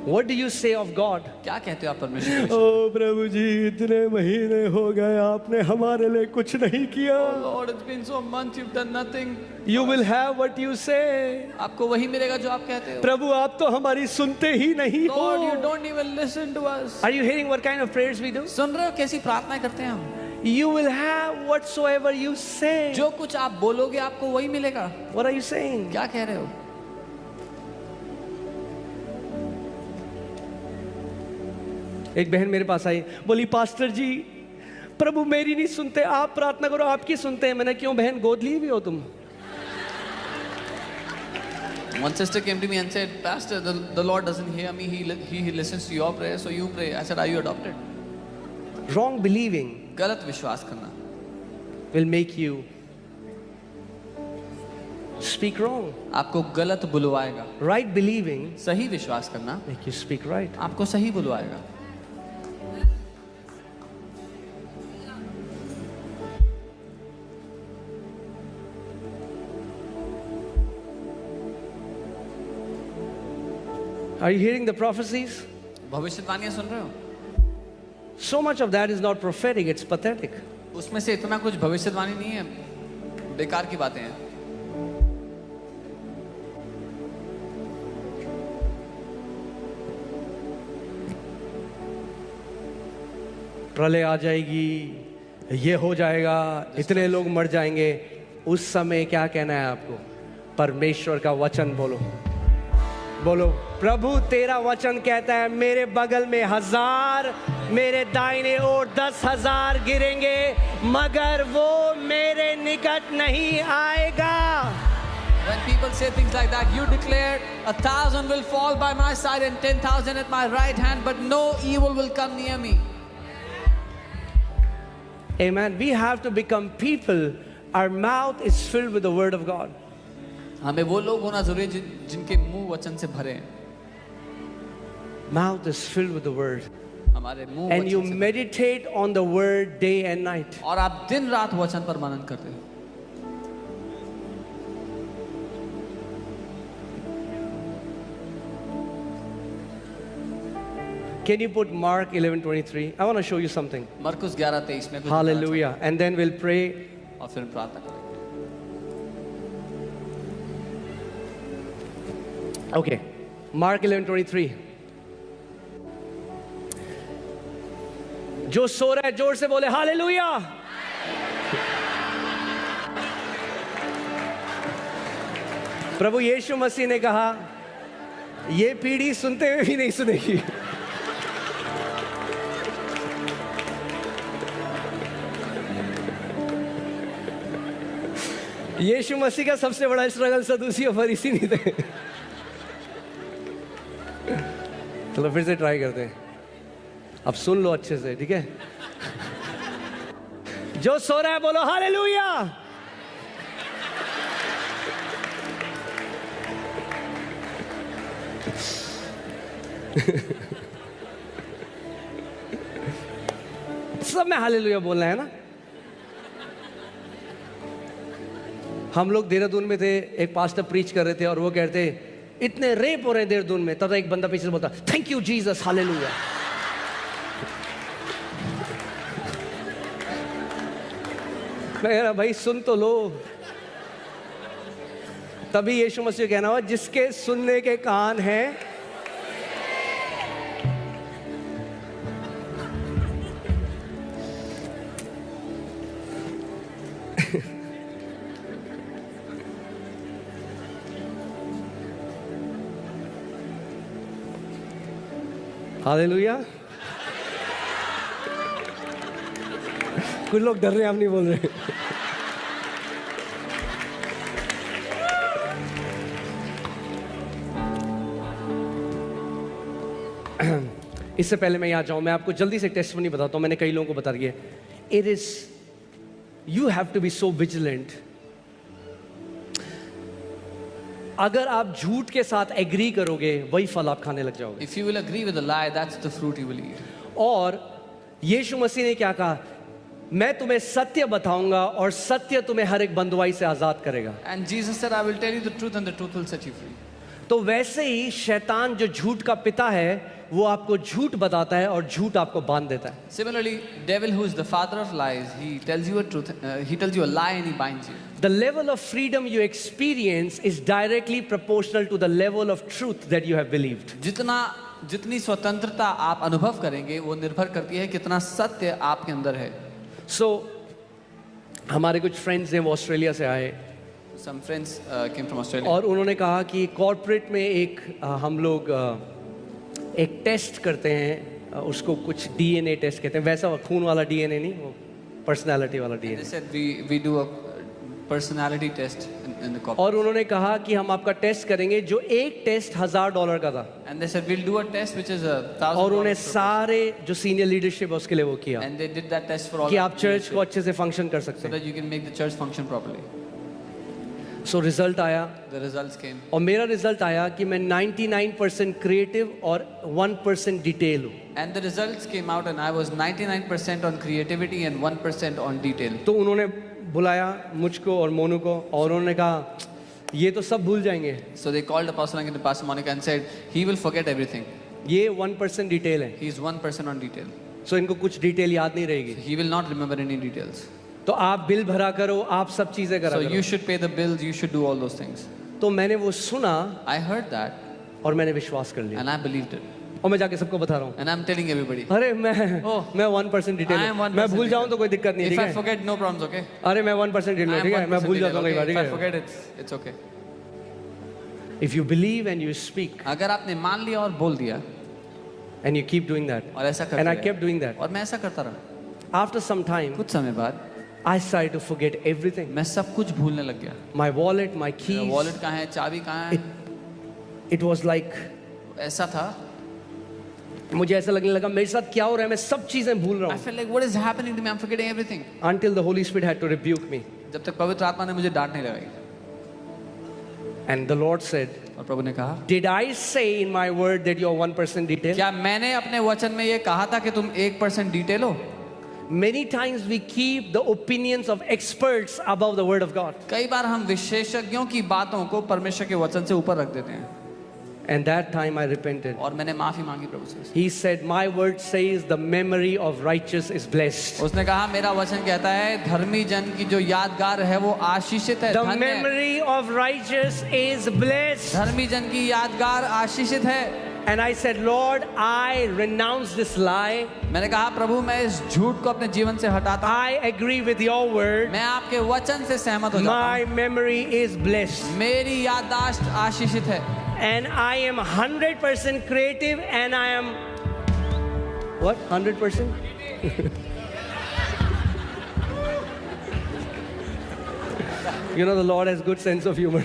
What do you say of God? क्या कहते हो आप परमेश्वर के विषय? ओ प्रभु जी, इतने महीने हो गए आपने हमारे लिए कुछ नहीं किया. Lord, it's been so months you've done nothing. You will have what you say. आपको वही मिलेगा जो आप कहते हो। प्रभु आप तो हमारी सुनते ही नहीं Lord, you हो. don't even listen to us. Are you hearing what kind of prayers we do? सुन रहे हो कैसी प्रार्थनाएं करते हैं हम? You will have whatsoever you say. जो कुछ आप बोलोगे आपको वही मिलेगा। What are you saying? क्या कह रहे हो? एक बहन मेरे पास आई, बोली पास्टर जी प्रभु मेरी नहीं सुनते, आप प्रार्थना करो आपकी सुनते हैं. मैंने क्यों बहन गोद ली भी हो तुम? One sister came to me and said, Pastor, the Lord doesn't hear me. He listens to your prayer, so you pray. I said, are you adopted? Wrong believing गलत विश्वास करना will make you speak wrong. आपको गलत बुलवाएगा. Right believing सही विश्वास करना make you speak right. आपको सही बुलवाएगा. Are you hearing the prophecies? भविष्यवाणियां सुन रहे हो? So much of that is not prophetic, it's pathetic. उसमें से इतना कुछ भविष्यवाणी नहीं है, बेकार की बातें हैं. प्रलय आ जाएगी, ये हो जाएगा, इतने लोग मर जाएंगे. उस समय क्या कहना है आपको? परमेश्वर का वचन बोलो. बोलो, प्रभु तेरा वचन कहता है मेरे बगल में 1000, मेरे दाहिने ओर 10,000 गिरेंगे, मगर वो मेरे निकट नहीं आएगा. When people say things like that, you declare 1,000 will fall by my side and 10,000 at my right hand, but no evil will come near me. Amen. We have to become people. Our mouth is filled with the word of God. हमें वो लोग होना जरूरी है जिनके मुंह वचन से भरे हैं. Mouth is filled with the word. हमारे मुंह And you वचन से meditate on the word day and night. और आप दिन रात वचन पर मनन करते हो. Can you put Mark 11:23? I want to show you something. मरकुस 11:23 में कुछ Hallelujah. And then we'll pray. और फिर प्रार्थना करें. Okay. Mark 11:23. जो सो रहा है जोर से बोले हालेलुया. प्रभु यीशु मसीह ने कहा ये पीढ़ी सुनते हुए भी नहीं सुनेगी. यीशु मसीह का सबसे बड़ा स्ट्रगल सदूसी और फरीसी नहीं थे. चलो फिर से ट्राई करते हैं. अब सुन लो अच्छे से, ठीक है? जो सो रहा है बोलो हालेलुया. सब में हालेलुया बोलना है ना. हम लोग देहरादून में थे, एक पास्टर प्रीच कर रहे थे और वो कहते इतने रेप हो रहे हैं देहरादून में. तब एक बंदा पीछे से बोलता थैंक यू जीसस हालेलुया. मैं कह रहा भाई सुन तो लो. तभी यीशु मसीह कहना हुआ जिसके सुनने के कान हैं हालेलुया. कुछ लोग डर रहे हैं, हम नहीं बोल रहे. इससे पहले मैं यहाँ जाऊँ, मैं आपको जल्दी से टेस्टिमनी बताता हूँ. मैंने कई लोगों को बता दिया. It is you have to be so vigilant. अगर आप झूठ के साथ एग्री करोगे वही फल आप खाने लग जाओगे. If you will agree with a lie, that's the fruit you will eat. और यीशु मसीह ने क्या कहा? मैं तुम्हें सत्य बताऊंगा और सत्य तुम्हें हर एक बंधुआई से आजाद करेगा. And Jesus said, I will tell you the truth and the truth will set you free. तो वैसे ही शैतान जो झूठ का पिता है वो आपको झूठ बताता है और झूठ आपको बांध देता है. Similarly, devil, who is the father of lies, he tells you a truth, he tells you a lie and he binds you. The level of freedom you experience is directly proportional to the level of truth that you have believed. जितनी स्वतंत्रता आप अनुभव करेंगे वो निर्भर करती है कितना सत्य आपके अंदर है. So हमारे कुछ फ्रेंड्स हैं वो ऑस्ट्रेलिया से आए. Some friends came from Australia. और उन्होंने कहा कि कॉर्पोरेट में एक हम लोग एक टेस्ट करते हैं, उसको कुछ डीएनए टेस्ट कहते हैं. वैसा खून वाला डीएनए नहीं, वो पर्सनालिटी वाला They DNA. said we do a personality test in the corporate. और उन्होंने कहा कि हम आपका टेस्ट करेंगे, जो एक टेस्ट $1000 का था, And they said, we'll do a test which is $1,000. और उन्हें सारे जो सीनियर लीडरशिप है उसके लिए वो किया And they did that test for all कि the आप चर्च leadership, को अच्छे से फंक्शन कर सकते so हैं. that you can make the church function properly. So result आया, The results came. और मेरा रिजल्ट आया कि मैं 99% क्रिएटिव और 1% डिटेल हूँ. And the results came out and I was 99% on creativity and 1% on detail. तो उन्होंने बुलाया मुझको और मोनू को, और उन्होंने कहा ये तो सब भूल जाएंगे, So they called Apostle Ankit and Pastor Monica and said, he will forget everything. ये 1% डिटेल है, He is 1% on detail. सो इनको कुछ डिटेल याद नहीं रहेगी. He will not remember any details. तो आप बिल भरा करो, आप सब चीजें करा So करो. you should pay the bills, you should do all those things. तो मैंने वो सुना I heard that और मैंने विश्वास कर लिया, and I believed it. और मैं जाके सबको बता रहा हूँ, And I'm telling everybody. अरे मैं Oh, 1% डिटेल I am हूँ. 1% मैं भूल जाऊँ detail. तो कोई दिक्कत नहीं, If ठीक I है. forget, no problems, okay? अरे मैं 1% डिटेल I हूँ, am ठीक है, मैं 1% भूल जाता detail, हूँ कई बार, okay? ठीक If I है. forget, it's okay. If you believe and you speak अगर आपने मान लिया और बोल दिया and you keep doing that, और ऐसा करते and I रहे, kept doing that. और मैं ऐसा करता रहा, After some time, कुछ समय बाद I started to forget everything. मैं सब कुछ भूलने लग गया. My wallet, my मेरा keys. वॉलेट कहाँ है, चाबी कहाँ है, It was like ऐसा था. मुझे ऐसा लगने लगा मेरे साथ क्या हो रहा है, मैं सब चीजें भूल रहा I हूँ. felt like what is happening to me? I'm forgetting everything. Until the Holy Spirit had to rebuke me, जब तक पवित्र आत्मा ने मुझे डांट नहीं लगाई. and the Lord said, और प्रभु ने कहा, "Did I say in my word that you are 1% detail?" क्या मैंने अपने वचन में ये कहा था कि तुम 1% डिटेल हो? Many times we keep the opinions of experts above the word of God, कई बार हम विशेषज्ञों की बातों को परमेश्वर के वचन से ऊपर रख देते हैं. and that time I repented. और मैंने माफी मांगी प्रभु से. He said, "My word says the memory of righteous is blessed." उसने कहा, मेरा वचन कहता है धर्मी जन की जो यादगार है वो आशीषित है, The धन्य है. memory of righteous is blessed. धर्मी जन की यादगार आशीषित है. And I said, "Lord, I renounce this lie. मैंने कहा, प्रभु मैं इस झूठ को अपने जीवन से हटाता हूँ. I agree with your word. मैं आपके वचन से सहमत हो जाता My हूँ. memory is blessed. मेरी याददाश्त आशीषित है. And I am 100% creative, and I am what? 100%? You know, the Lord has good sense of humor.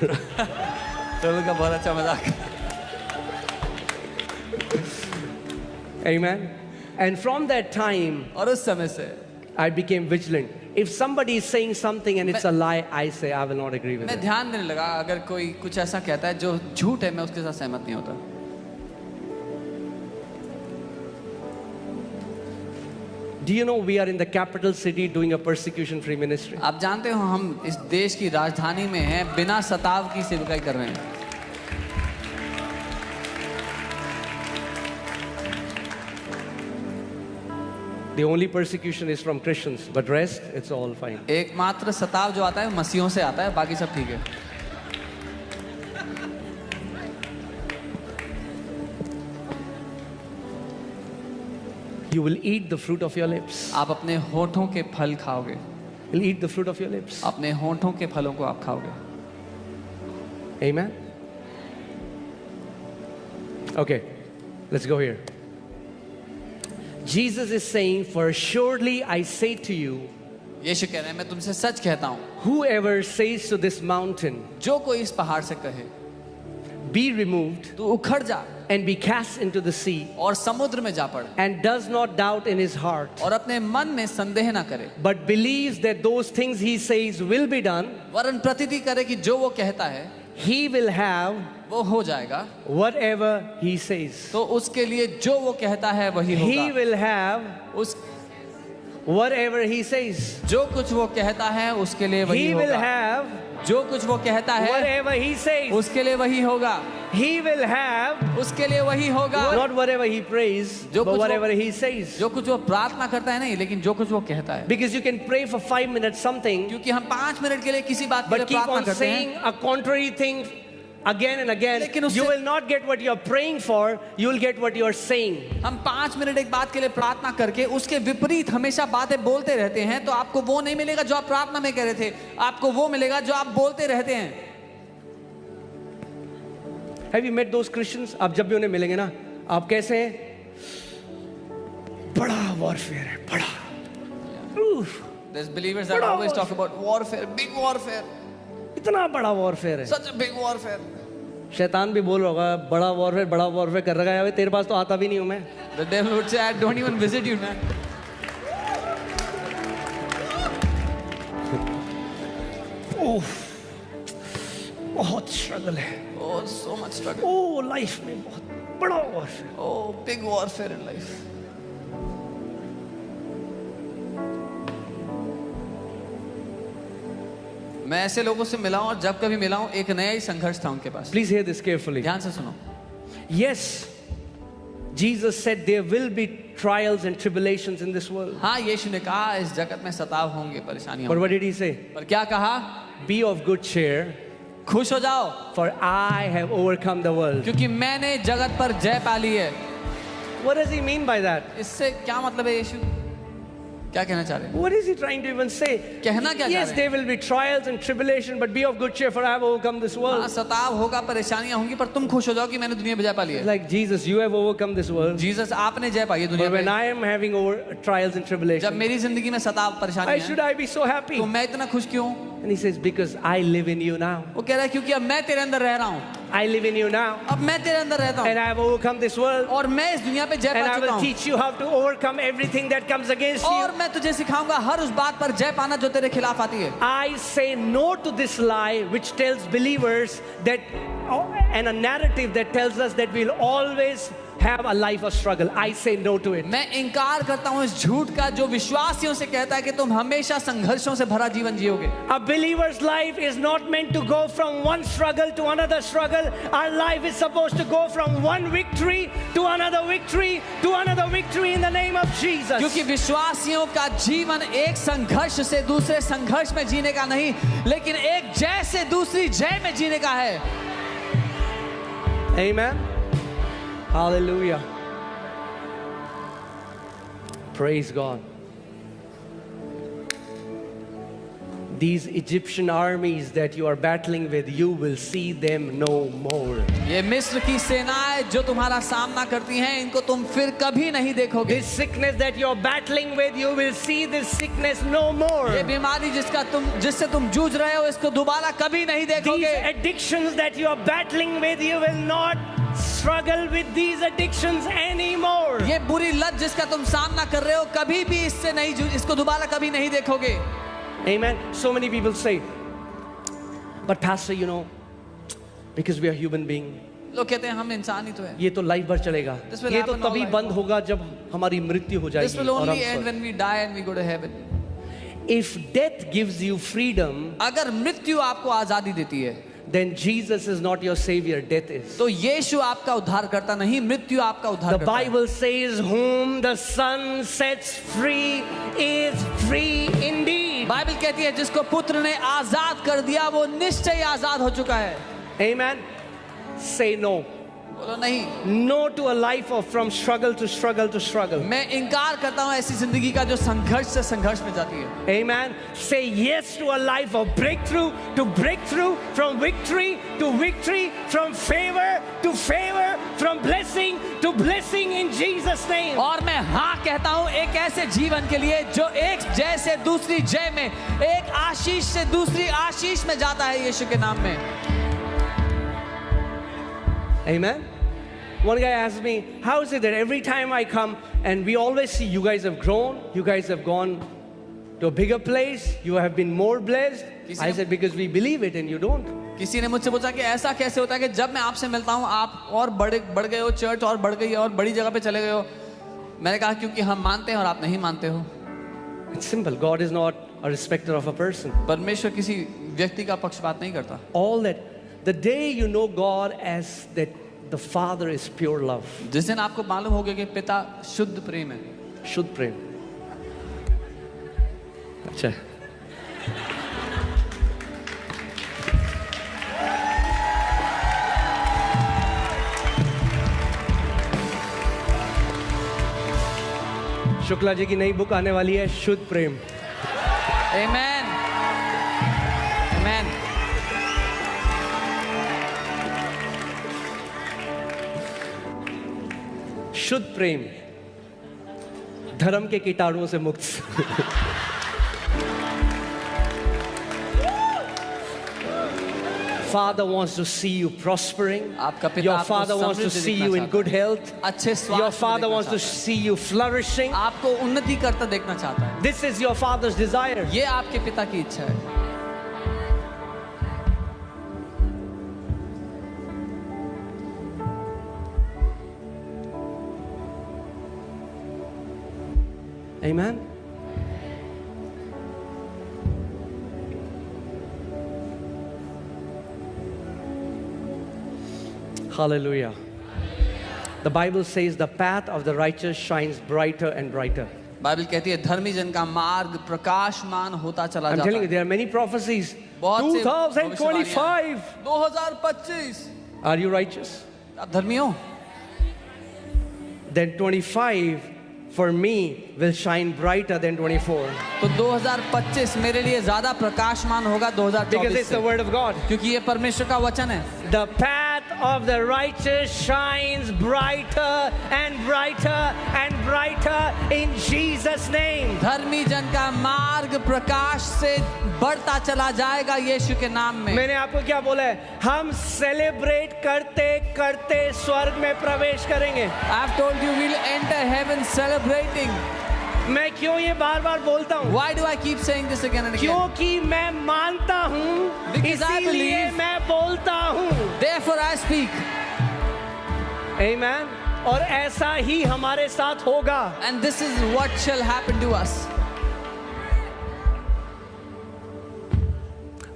प्रभु का बहुत अच्छा मजाक. Amen. And from that time, और उस समय से I became vigilant. If somebody is saying something and it's a lie, I say I will not agree with मैं it. ध्यान देने लगा, अगर कोई कुछ ऐसा कहता है जो झूठ है मैं उसके साथ सहमत नहीं होता. Do you know we are in the capital city doing a persecution-free ministry? आप जानते हो हम इस देश की राजधानी में हैं, बिना सताव की सेवकाई कर रहे हैं. The only persecution is from Christians, but rest, it's all fine. एकमात्र सताव जो आता है मसीहों से आता है, बाकी सब ठीक है. You will eat the fruit of your lips. आप अपने होठों के फल खाओगे. You'll eat the fruit of your lips. अपने होठों के फलों को आप खाओगे. Amen. Okay, let's go here. Jesus is saying, "For surely I say to you, यीशु कह रहे हैं, मैं तुमसे सच कहता हूँ, whoever says to this mountain, जो कोई इस पहाड़ से कहे, be removed तू उखड़ जा and be cast into the sea, और समुद्र में जा पड़, and does not doubt in his heart, और अपने मन में संदेह ना करे, but believes that those things he says will be done, वरन प्रतीति करे कि जो वो कहता है he will have वो हो जाएगा. whatever he says. तो उसके लिए जो वो कहता है वही He होगा. will have उस whatever he says. जो कुछ वो कहता है उसके लिए वही He will होगा. have जो कुछ वो कहता है whatever he says. उसके लिए वही होगा. He will have उसके लिए वही होगा. not whatever he prays, जो but कुछ whatever वो- he says. जो कुछ वो प्रार्थना करता है नहीं, लेकिन जो कुछ वो कहता है. Because you can pray for 5 minutes something, क्योंकि हम 5 मिनट के लिए किसी बात के but लिए keep प्रार्थना on करते saying हैं, a contrary thing again and again. लेकिन उससे- You will not get what you are praying for, you will get what you are saying. हम 5 मिनट एक बात के लिए प्रार्थना करके उसके विपरीत हमेशा बातें बोलते रहते हैं, तो आपको वो नहीं मिलेगा जो आप प्रार्थना में कह रहे थे, आपको वो मिलेगा जो आप बोलते रहते हैं. Have you met those Christians? आप जब भी उन्हें मिलेंगे ना, आप कैसे हैं? बड़ा warfare है, बड़ा. Oof. There's believers that always talk about warfare, big warfare, इतना बड़ा वॉरफेयर है। such a big warfare. शैतान भी बोल रहा होगा बड़ा वॉरफेयर कर रहा है, तेरे पास तो आता भी नहीं हूं मैं। The devil would say, I don't even visit you, man. बहुत स्ट्रगल है। Oh, so much struggle. ओ लाइफ में बहुत बड़ा warfare. Oh, big warfare in life. मैं ऐसे लोगों से मिला हूं और जब कभी मिला हूं एक नया ही संघर्ष था उनके पास। Please hear this carefully. ध्यान से सुनो। Yes, Jesus said there will be trials and tribulations in this world. हाँ, यीशु ने कहा इस जगत में सताव होंगे, परेशानियां But होंगी। what did he say? पर क्या कहा? Be of good cheer, खुश हो जाओ, for I have overcome the world. क्योंकि मैंने जगत पर जय पा ली है। What does he mean by that? इससे क्या मतलब है? यीशु क्या कहना चाह रहे हैं? What is he trying to even say? कहना क्या चाह Yes, रहे हैं? there will be trials and tribulation, but be of good cheer, for I have overcome this हाँ, world. सताव होगा, परेशानियां होंगी, पर तुम खुश हो जाओ कि मैंने दुनिया में जय पा ली है। Like Jesus, you have overcome this world. Jesus, आपने जय पाई है दुनिया But when में। I am having trials and जब tribulation, मेरी जिंदगी में सताव why परेशानी should है, I be so happy? तो मैं इतना खुश क्यों? And he says, because I live in you now. वो कह रहा है क्योंकि अब मैं तेरे अंदर रह रहा हूँ, I live in you now. अब मैं तेरे अंदर रहता And हूँ I have overcome this world. और मैं इस दुनिया पे जय And पा I चुका will हूँ। teach you how to overcome everything that comes against और you. मैं तुझे सिखाऊंगा हर उस बात पर जय पाना जो तेरे खिलाफ आती है। I say no to this lie which tells believers that, and a narrative that tells us that we'll always have a life of struggle. I say no to it. मैं इनकार करता हूँ इस झूठ का जो विश्वासियों से कहता है कि तुम हमेशा संघर्षों से भरा जीवन जियोगे। A believer's life is not meant to go from one struggle to another struggle. Our life is supposed to go from one victory to another victory to another victory in the name of Jesus. क्योंकि विश्वासियों का जीवन एक संघर्ष से दूसरे संघर्ष में जीने का नहीं, लेकिन एक जय से दूसरी जय में जीने का है। Amen. Hallelujah. Praise God. These Egyptian armies that you are battling with, you will see them no more. ये मिस्र की सेनाएं जो तुम्हारा सामना करती हैं, इनको तुम फिर कभी नहीं देखोगे। This sickness that you are battling with, you will see this sickness no more. ये बीमारी जिससे तुम जूझ रहे हो, इसको दोबारा कभी नहीं These देखोगे। addictions that you are battling with, you will not struggle with these addictions anymore. ये बुरी लत जिसका तुम सामना कर रहे हो, कभी भी इससे नहीं इसको दोबारा कभी नहीं देखोगे। Amen. So many people say, but pastor, you know, because we are human beings, लोग कहते हैं हम इंसान ही तो हैं। ये तो लाइफ भर चलेगा, This will ये तो happen all तभी life बंद long. होगा जब हमारी मृत्यु हो This जाएगी will और हम only end स्वर्ग। when we die and we go to heaven. If death gives you freedom, अगर मृत्यु आपको आजादी देती है, then Jesus is not your savior, death is. तो यीशु आपका उद्धार करता नहीं, मृत्यु आपका उद्धार The करता है। Bible says, whom the Son sets free is free indeed. Bible कहती है जिसको पुत्र ने आजाद कर दिया वो निश्चय आजाद हो चुका है। Amen. Say no. बोलो नहीं। No to a life of from struggle to struggle to struggle. मैं इनकार करता हूँ ऐसी जिंदगी का जो संघर्ष से संघर्ष में जाती है। Amen. Say yes to a life of breakthrough to breakthrough, from victory to victory, from favor to favor, from blessing to blessing in Jesus' name. और मैं हाँ कहता हूँ एक ऐसे जीवन के लिए जो एक जय से दूसरी जय में, एक आशीष से दूसरी आशीष में जाता है यीशु के नाम में। Amen. One guy asked me, how is it that every time I come and we always see you guys have grown, you guys have gone to a bigger place, you have been more blessed? I said, because we believe it and you don't. किसी ने मुझसे पूछा कि ऐसा कैसे होता है कि जब मैं आपसे मिलता हूँ आप और बढ़ गए हो, चर्च और बढ़ गई है और बड़ी जगह पे चले गए हो। मैंने कहा क्योंकि हम मानते हैं और आप नहीं मानते हो। It's simple. God is not a respecter of a person. परमेश्वर किसी व्यक्ति का पक्षपात नहीं करता। All that, the day you know God as that the Father is pure love. जिस दिन आपको मालूम हो गया कि पिता शुद्ध प्रेम है। शुद्ध प्रेम। अच्छा। शुक्ला जी की नई बुक आने वाली है, शुद्ध प्रेम। Amen. Amen. शुद्ध प्रेम, धर्म के कीटाणुओं से मुक्त। Father wants to see you prospering. आपका पिता Your आपको Father wants to Samriddhi see देखना you in चाहता good है। health. अच्छे Your स्वास्थ्य में Father देखना wants to चाहता see you flourishing. है। आपको उन्नति करता देखना चाहता है। This is your Father's desire. ये आपके पिता की इच्छा है। Amen. Hallelujah. The Bible says the path of the righteous shines brighter and brighter. Bible कहती है धर्मी जन का मार्ग प्रकाशमान होता चला I'm जाता telling you, है। there are many prophecies. बहुत से 2025. 2025 Are you righteous? आप धर्मी हो? Then 25 for me will shine brighter than 24. तो 2025 मेरे लिए ज्यादा प्रकाशमान होगा Because 2024 it's the से, word of God. क्योंकि ये परमेश्वर का वचन है। The path of the righteous shines brighter and brighter and brighter in Jesus' name. धर्मी जन का मार्ग प्रकाश से बढ़ता चला जाएगा यीशु के नाम में। मैंने आपको क्या बोला है? हम सेलिब्रेट करते करते स्वर्ग में प्रवेश करेंगे। I've told you we'll enter heaven celebrating. मैं क्यों ये बार बार बोलता हूँ? Why do I keep saying this again and again? क्योंकि मैं मानता हूँ, Because I इसीलिए believe. मैं बोलता हूँ। Therefore I speak. Amen. और ऐसा ही हमारे साथ होगा। And this is what shall happen to us.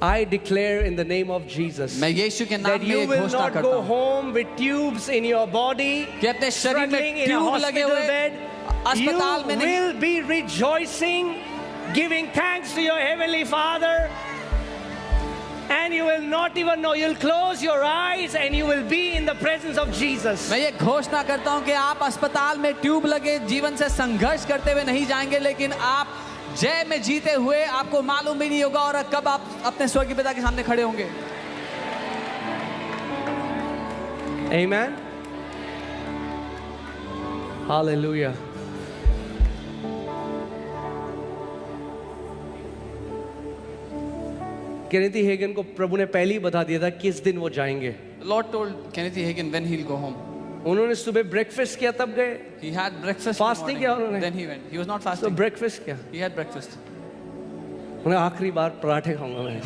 I declare in the name of Jesus मैं यीशु के नाम that में you ये will घोषणा not करता go हूँ home with tubes in your body, कि अपने शरीर struggling में in a ट्यूब लगे hospital हुए bed. You अस्पताल में नहीं, will be rejoicing, giving thanks to your heavenly Father, and you will not even know. You'll close your eyes and you will be in the presence of Jesus. मैं ये घोषणा करता हूँ कि आप अस्पताल में ट्यूब लगे जीवन से संघर्ष करते हुए नहीं जाएंगे, लेकिन आप जय में जीते हुए आपको मालूम भी नहीं होगा और कब आप अपने स्वर्गीय पिता के सामने खड़े होंगे। Amen. Hallelujah. केनेथी हेगन को प्रभु ने पहले ही बता दिया था किस दिन वो जाएंगे। Lord told Kenneth Hagin when he'll go home. उन्होंने सुबह ब्रेकफास्ट किया तब गए। He had breakfast. Fasting in the किया morning. उन्होंने? Then he went. He was not तो fasting. ब्रेकफास्ट किया। He had breakfast. उन्हें आखिरी बार पराठे खाऊंगा मैं।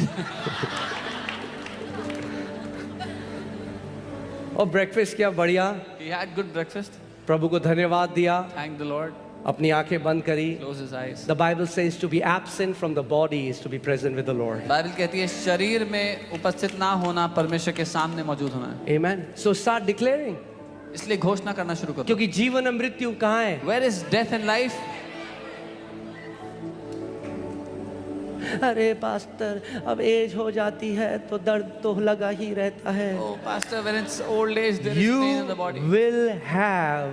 और ब्रेकफास्ट किया बढ़िया। He had good breakfast. प्रभु को धन्यवाद दिया। Thanked the Lord. अपनी आंखें बंद करी। Closed his eyes. The Bible says to be absent from the body is to be present with the Lord. Bible कहती है शरीर में उपस्थित ना होना परमेश्वर के सामने मौजूद होना है। Amen. So start declaring. इसलिए घोषणा करना शुरू करो। क्योंकि जीवन और मृत्यु कहाँ है? Where is death and life? अरे पास्टर अब एज हो जाती है तो दर्द तो लगा ही रहता है। Oh, Pastor, when it's old age, there is pain in the You body. will have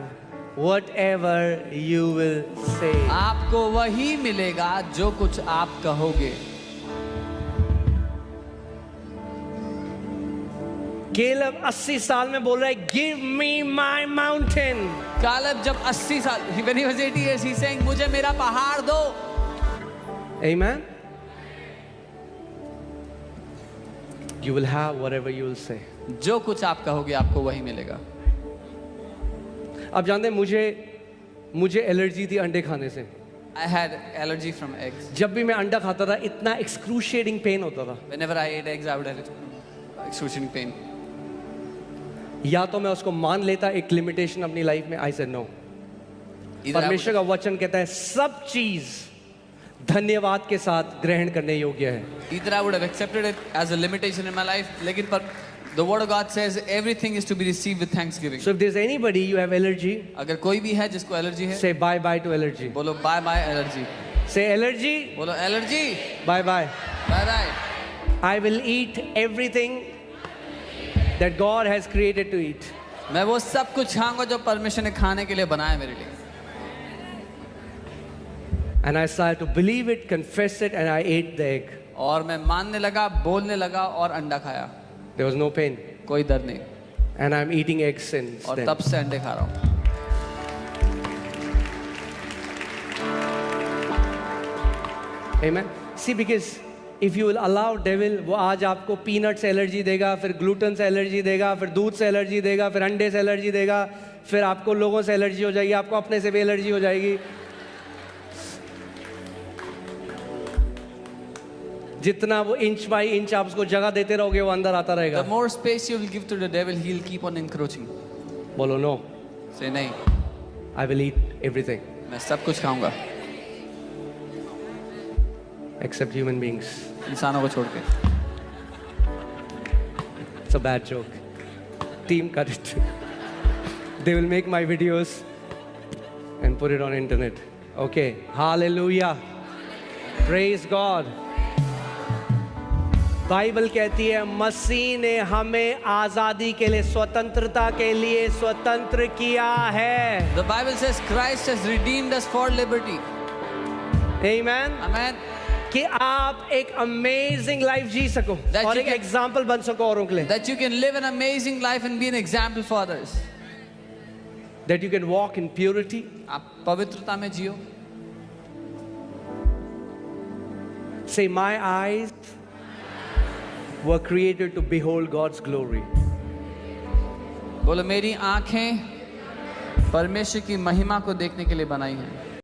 whatever you will say. आपको वही मिलेगा जो कुछ आप कहोगे। केलब 80 साल में बोल रहा है गिव मी माई माउंटेन। कालब जब 80 साल when he was 80 years, he's saying मुझे मेरा पहाड़ दो। Amen. You will have whatever you will say. जो कुछ आप कहोगे आपको वही मिलेगा। आप जानते हैं मुझे एलर्जी थी अंडे खाने से। I had allergy from eggs. जब भी मैं अंडा खाता था इतना एक्सक्रूशिएटिंग पेन होता था। Whenever I ate eggs, I would have excruciating pain. या तो मैं उसको मान लेता एक लिमिटेशन अपनी लाइफ में। I said no. Either I परमेश्वर would, का वचन कहता है सब चीज धन्यवाद के साथ ग्रहण करने योग्य है। either I would have accepted it as a limitation in my life, लेकिन पर the word of God says everything is to be received with thanksgiving. So if there's anybody you have allergy, अगर कोई भी है जिसको allergy है, say bye bye to allergy. बोलो bye bye allergy. Say allergy, बोलो allergy bye bye. Bye bye. I will eat everything that God has created to eat. मैं वो सब कुछ खाऊंगा जो परमेश्वर ने खाने के लिए बनाया मेरे लिए। And I started to believe it, confess it, and I ate the egg. और मैं मानने लगा, बोलने लगा और अंडा खाया। There was no pain. कोई दर्द नहीं। And I'm eating eggs since और then. तब से अंडे खा रहा हूँ। Amen. See, because If you will allow devil, वो आज आपको पीनट से एलर्जी देगा, फिर ग्लूटेन से एलर्जी देगा, फिर दूध से एलर्जी देगा, फिर अंडे से एलर्जी देगा, फिर आपको लोगों से एलर्जी हो जाएगी, आपको अपने से भी एलर्जी हो जाएगी। जितना वो इंच बाई इंच आप उसको जगह देते रहोगे, वो अंदर आता रहेगा। The more space you will give to the devil, he'll keep on encroaching. बोलो नो, Say नहीं, I will eat everything मैं सब कुछ खाऊंगा except human beings. इंसानों को छोड़ के। It's a bad joke. Team cut it. They will make my videos and put it on internet. Okay. Hallelujah. Praise God. Bible कहती है मसीह ने हमें आजादी के लिए, स्वतंत्रता के लिए स्वतंत्र किया है। The Bible says Christ has redeemed us for liberty. Amen. Amen. कि आप एक अमेजिंग लाइफ जी सको That और you एक can- एग्जाम्पल बन सको औरों के लिए। That you can live an amazing life and be an example for others. That you can walk in purity. आप पवित्रता में जियो। Say, my eyes were created to behold God's glory. बोलो मेरी आंखें परमेश्वर की महिमा को देखने के लिए बनाई हैं।